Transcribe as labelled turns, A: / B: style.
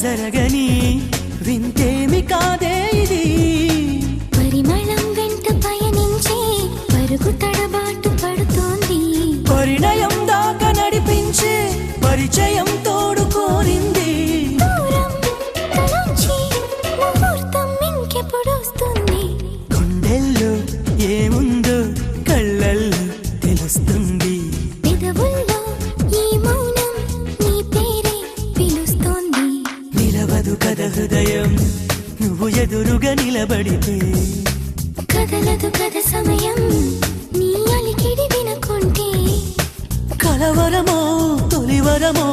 A: జరగని వింతేమి కాదే ఇది.
B: పరిమళం వెంట పయనించే పరుగు తడబాటు పడుతోంది.
A: పరిణయం దాకా నడిపించే పరిచయం తోడు కోరింది.
B: దూరం తలంచి ముహూర్తం ఇంకెప్పుడొస్తుంది.
A: గుండెల్లో ఏముందో కళ్ళల్లో తెలుస్తుంది.
B: పెదవుల్లో ఈ మౌనం నీ పేరే పిలుస్తోంది.
A: నిలవదు కథ హృదయం నువ్వు ఎదురుగా నిలబడితే.
B: కదలదు కథ సమయం నీ అలికిడి వినకుంటే.
A: కలవరమో తొలివరమో